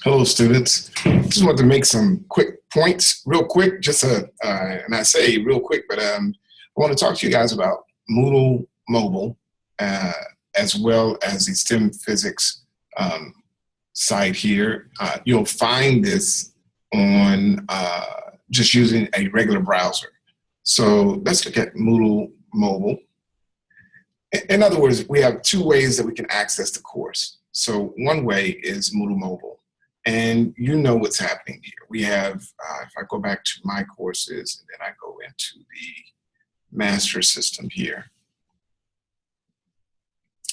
Hello, students. Just want to make some quick points, real quick. And I say real quick, but I want to talk to you guys about Moodle Mobile, as well as the STEM Physics site here. You'll find this on just using a regular browser. So let's look at Moodle Mobile. In other words, we have two ways that we can access the course. So one way is Moodle Mobile. And you know what's happening here. We have, if I go back to my courses and then I go into the master system here.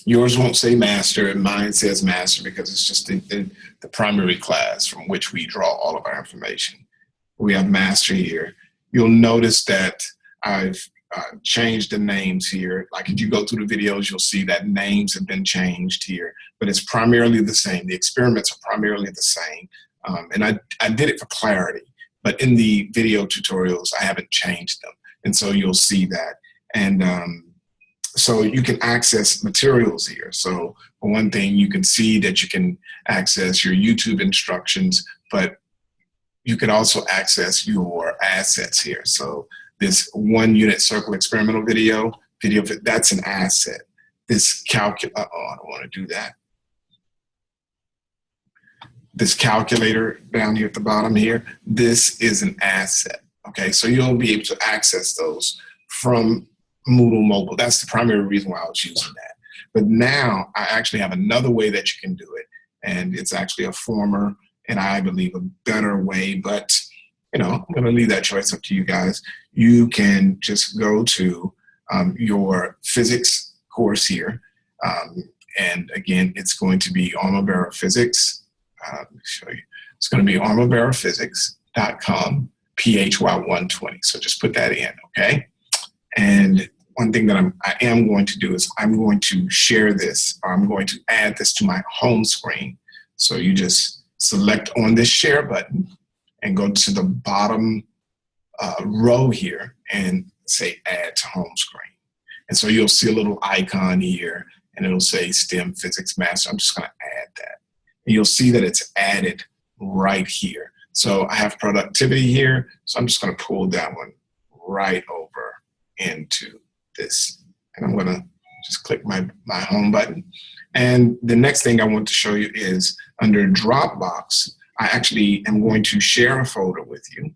Yours won't say master and mine says master because it's just the primary class from which we draw all of our information. We have master here. You'll notice that I've changed the names here. Like if you go through the videos, you'll see that names have been changed here, but it's primarily the same. The experiments are primarily the same. And I did it for clarity, but in the video tutorials, I haven't changed them. And so you'll see that. And so you can access materials here. So for one thing, you can see that you can access your YouTube instructions, but you can also access your assets here. So this 1 unit circle experimental video, that's an asset. This I don't want to do that. This calculator down here at the bottom here, this is an asset. Okay, so you'll be able to access those from Moodle Mobile. That's the primary reason why I was using that. But now I actually have another way that you can do it. And it's actually a former and I believe a better way, but you know, I'm going to leave that choice up to you guys. You can just go to your physics course here. And again, it's going to be Alma Vera Physics. Let me show you. It's going to be almaveraphysics.com, PHY120. So just put that in, okay? And one thing that I am going to do is I'm going to share this, or I'm going to add this to my home screen. So you just select on this share button and go to the bottom row here and say add to home screen. And so you'll see a little icon here and it'll say STEM Physics Master. I'm just gonna add that. And you'll see that it's added right here. So I have productivity here. So I'm just gonna pull that one right over into this. And I'm gonna just click my home button. And the next thing I want to show you is under Dropbox, I actually am going to share a folder with you.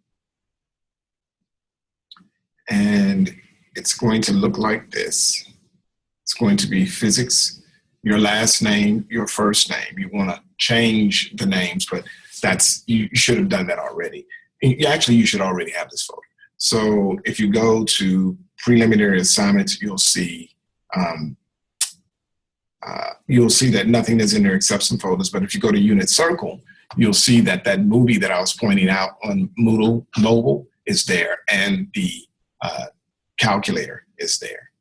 And it's going to look like this. It's going to be physics, your last name, your first name. You want to change the names, but you should have done that already. Actually, you should already have this folder. So if you go to preliminary assignments, you'll see that nothing is in there except some folders. But if you go to unit circle, you'll see that movie that I was pointing out on Moodle Mobile is there, and the calculator is there.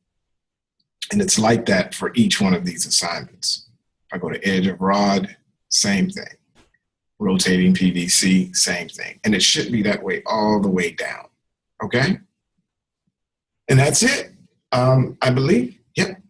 And it's like that for each one of these assignments. If I go to edge of rod, same thing. Rotating PVC, same thing. And it should be that way all the way down, okay? And that's it, I believe. Yep.